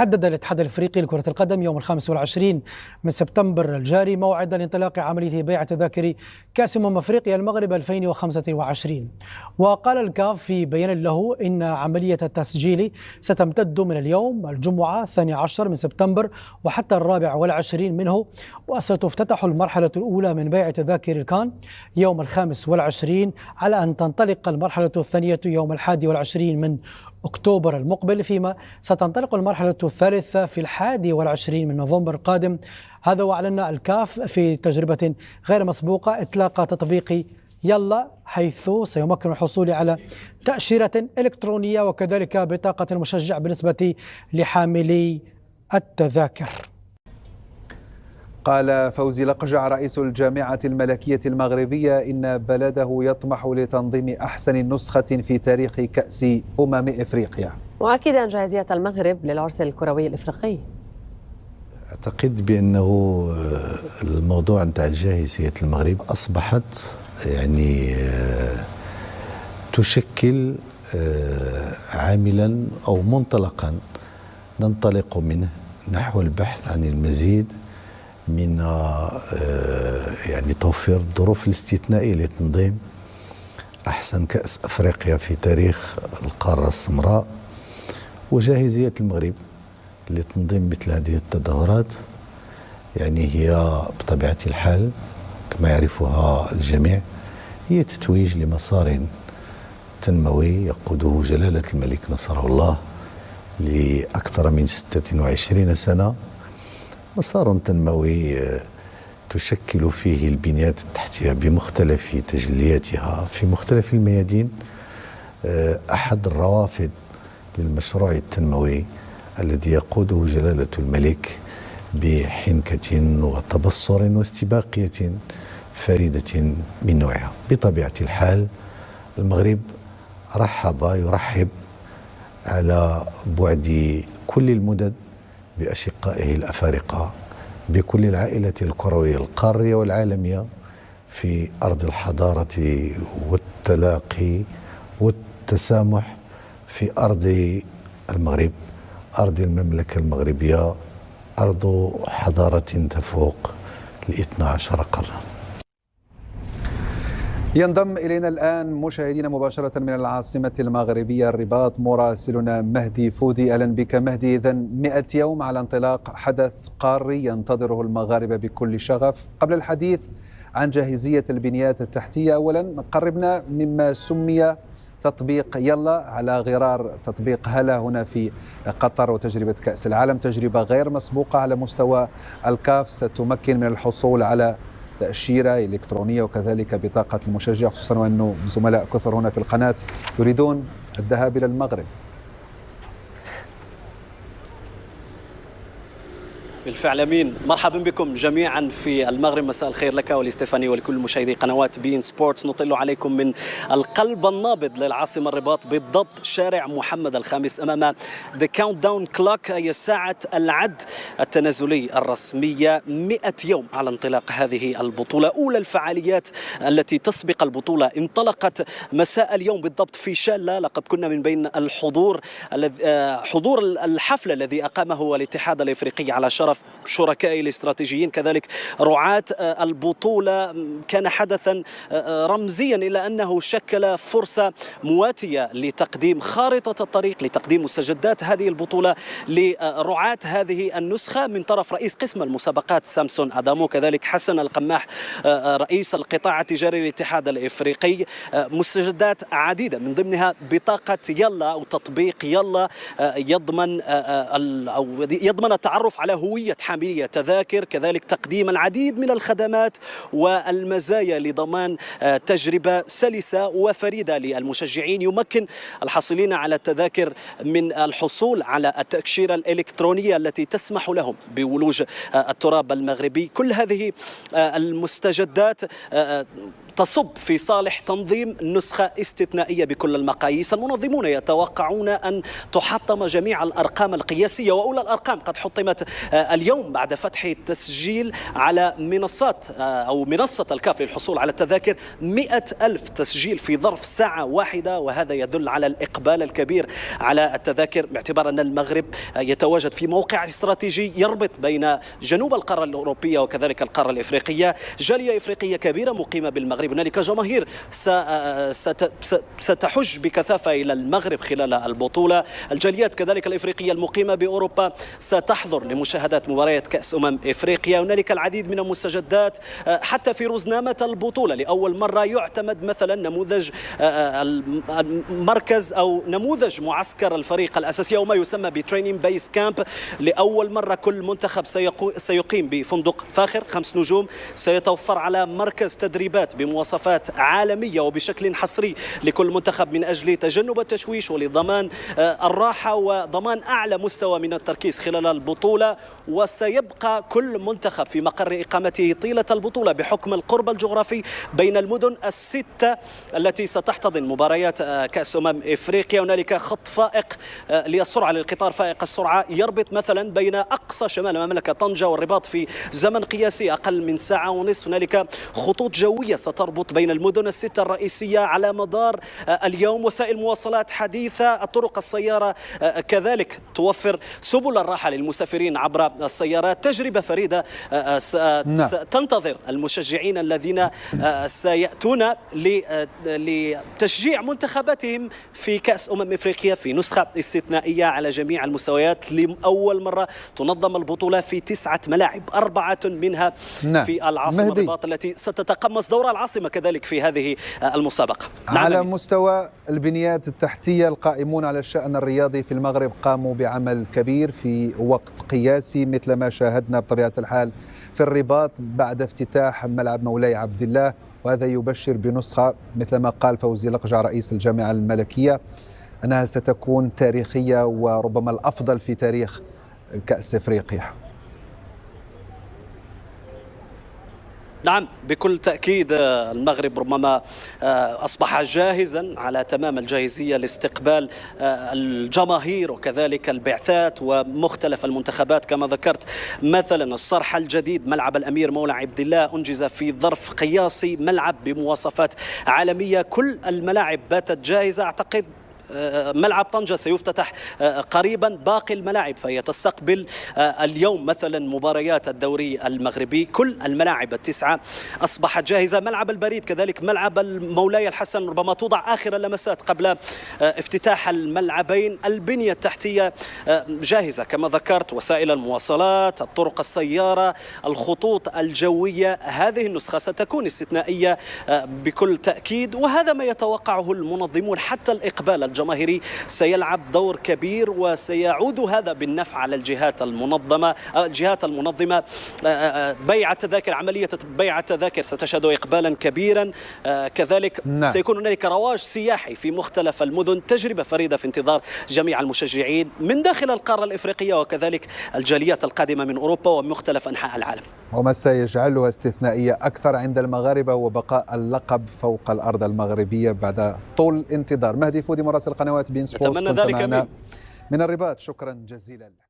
حدد الاتحاد الافريقي لكرة القدم يوم 25 من سبتمبر الجاري موعدا لانطلاق عملية بيع تذاكر كأس افريقيا المغرب 2025. وقال الكاف في بيان له ان عملية التسجيل ستمتد من اليوم الجمعة 12 من سبتمبر وحتى 24 منه، وستفتتح المرحلة الأولى من بيع تذاكر الكان يوم 25، على أن تنطلق المرحلة الثانية يوم 21 من أكتوبر المقبل، فيما ستنطلق المرحلة الثالثة في 21 من نوفمبر القادم. هذا وأعلن الكاف في تجربة غير مسبوقة إطلاق تطبيق يلا، حيث سيمكن الحصول على تأشيرة إلكترونية وكذلك بطاقة المشجع بالنسبة لحاملي التذاكر. قال فوزي لقجع رئيس الجامعة الملكية المغربية إن بلده يطمح لتنظيم أحسن نسخة في تاريخ كأس إفريقيا، مؤكدا جاهزية المغرب للعرس الكروي الإفريقي. أعتقد بأنه الموضوع نتاع جاهزية المغرب أصبحت يعني تشكل عاملا أو منطلقا ننطلق منه نحو البحث عن المزيد من يعني توفير الظروف الاستثنائية لتنظيم أحسن كأس أفريقيا في تاريخ القارة السمراء، وجاهزية المغرب لتنظيم مثل هذه التظاهرات. يعني هي بطبيعة الحال كما يعرفها الجميع هي تتويج لمسار تنموي يقوده جلالة الملك نصره الله لأكثر من 26 سنة، مسار تنموي تشكل فيه البنيات التحتية بمختلف تجلياتها في مختلف الميادين أحد الروافد للمشروع التنموي الذي يقوده جلالة الملك بحنكة وتبصر واستباقية فريدة من نوعها. بطبيعة الحال المغرب يرحب على بعد كل المدد بأشقائه الأفارقة، بكل العائلة الكروية القارية والعالمية في أرض الحضارة والتلاقي والتسامح، في أرض المغرب، أرض المملكة المغربية، أرض حضارة تفوق 12 قرنا. ينضم إلينا الآن مشاهدينا مباشرة من العاصمة المغربية الرباط مراسلنا مهدي فودي. أهلا بك مهدي. إذن 100 يوم على انطلاق حدث قاري ينتظره المغاربة بكل شغف. قبل الحديث عن جاهزية البنيات التحتية، أولا قربنا مما سمي تطبيق يلا على غرار تطبيق هلا هنا في قطر وتجربة كأس العالم، تجربة غير مسبوقة على مستوى الكاف، ستمكن من الحصول على تأشيرة إلكترونية وكذلك بطاقة المشجع، خصوصا وأنه زملاء كثر هنا في القناة يريدون الذهاب إلى المغرب. بالفعل أمين، مرحبا بكم جميعا في المغرب. مساء الخير لك ولستيفاني ولكل مشاهدي قنوات بين سبورتس. نطل عليكم من القلب النابض للعاصمة الرباط، بالضبط شارع محمد الخامس، أمام The Countdown Clock، أي ساعة العد التنازلي الرسمية. 100 يوم على انطلاق هذه البطولة. أولى الفعاليات التي تسبق البطولة انطلقت مساء اليوم بالضبط في شالة. لقد كنا من بين حضور الحفل الذي أقامه الاتحاد الإفريقي على شرف شركائه الاستراتيجيين، كذلك رعاة البطولة. كان حدثا رمزيا إلى أنه شكل فرصة مواتية لتقديم خارطة الطريق، لتقديم مستجدات هذه البطولة لرعاة هذه النسخة من طرف رئيس قسم المسابقات سامسون أدامو، كذلك حسن القماح رئيس القطاع التجاري للاتحاد الإفريقي. مستجدات عديدة من ضمنها بطاقة يلا أو تطبيق يلا يضمن التعرف على هوية حاملي تذاكر، كذلك تقديم العديد من الخدمات والمزايا لضمان تجربة سلسة وفريدة للمشجعين، يمكن الحاصلين على التذاكر من الحصول على التأشيرة الإلكترونية التي تسمح لهم بولوج التراب المغربي. كل هذه المستجدات تصب في صالح تنظيم نسخة استثنائية بكل المقاييس. المنظمون يتوقعون أن تحطم جميع الأرقام القياسية، وأولى الأرقام قد حطمت اليوم بعد فتح التسجيل على منصة الكاف للحصول على التذاكر. 100,000 تسجيل في ظرف ساعة واحدة، وهذا يدل على الإقبال الكبير على التذاكر، باعتبار أن المغرب يتواجد في موقع استراتيجي يربط بين جنوب القارة الأوروبية وكذلك القارة الإفريقية. جالية إفريقية كبيرة مقيمة بالمغرب، هنالك جماهير ستحج بكثافة إلى المغرب خلال البطولة. الجاليات كذلك الإفريقية المقيمة بأوروبا ستحضر لمشاهدة مباريات كأس إفريقيا. هنالك العديد من المستجدات حتى في رزنامة البطولة. لأول مرة يعتمد مثلا نموذج المركز أو نموذج معسكر الفريق الأساسي أو ما يسمى بتريننج بيس كامب. لأول مرة كل منتخب سيقيم بفندق فاخر 5 نجوم، سيتوفر على مركز تدريبات بمواصفات عالمية وبشكل حصري لكل منتخب من أجل تجنب التشويش ولضمان الراحة وضمان أعلى مستوى من التركيز خلال البطولة. وسيبقى كل منتخب في مقر إقامته طيلة البطولة بحكم القرب الجغرافي بين المدن الستة التي ستحتضن مباريات كأس إفريقيا. هنالك خط فائق للسرعة للقطار فائق السرعة يربط مثلا بين أقصى شمال المملكة طنجة والرباط في زمن قياسي أقل من ساعة ونصف. هنالك خطوط جوية ستربط بين المدن الستة الرئيسية على مدار اليوم، وسائل مواصلات حديثة، الطرق السيارة كذلك توفر سبل الراحة للمسافرين عبر السيارات. تجربة فريدة تنتظر المشجعين الذين سيأتون لتشجيع منتخباتهم في كأس إفريقيا في نسخة استثنائية على جميع المستويات. لأول مرة تنظم البطولة في 9 ملاعب، 4 منها في العاصمة الرباط التي ستتقمص دور العاصمة كذلك في هذه المسابقة. على مستوى البنيات التحتية، القائمون على الشأن الرياضي في المغرب قاموا بعمل كبير في وقت قياسي مثل ما شاهدنا بطبيعة الحال في الرباط بعد افتتاح ملعب مولاي عبد الله، وهذا يبشر بنسخة مثل ما قال فوزي لقجع رئيس الجامعة الملكية أنها ستكون تاريخية وربما الأفضل في تاريخ كأس إفريقيا. نعم بكل تأكيد المغرب ربما أصبح جاهزا على تمام الجاهزية لاستقبال الجماهير وكذلك البعثات ومختلف المنتخبات. كما ذكرت مثلا الصرح الجديد ملعب الأمير مولى عبد الله أنجز في ظرف قياسي، ملعب بمواصفات عالمية. كل الملاعب باتت جاهزة. أعتقد ملعب طنجة سيفتتح قريبا، باقي الملاعب فهي تستقبل اليوم مثلا مباريات الدوري المغربي. كل الملاعب 9 أصبحت جاهزة. ملعب البريد كذلك ملعب المولاي الحسن ربما توضع آخر اللمسات قبل افتتاح الملعبين. البنية التحتية جاهزة كما ذكرت، وسائل المواصلات، الطرق السيارة، الخطوط الجوية. هذه النسخة ستكون استثنائية بكل تأكيد، وهذا ما يتوقعه المنظمون. حتى الإقبال الجماهيري سيلعب دور كبير، وسيعود هذا بالنفع على الجهات المنظمة. بيع التذاكر، عملية بيع التذاكر ستشهد إقبالا كبيرا. كذلك سيكون هنالك رواج سياحي في مختلف المدن، تجربة فريدة في انتظار جميع المشجعين من داخل القارة الإفريقية وكذلك الجاليات القادمة من أوروبا ومختلف أنحاء العالم. وما سيجعلها استثنائية أكثر عند المغاربة وبقاء اللقب فوق الأرض المغربية بعد طول انتظار. مهدي فودي مراسل قنوات بين سبورت، أتمنى ذلك معنا من الرباط. شكرا جزيلا.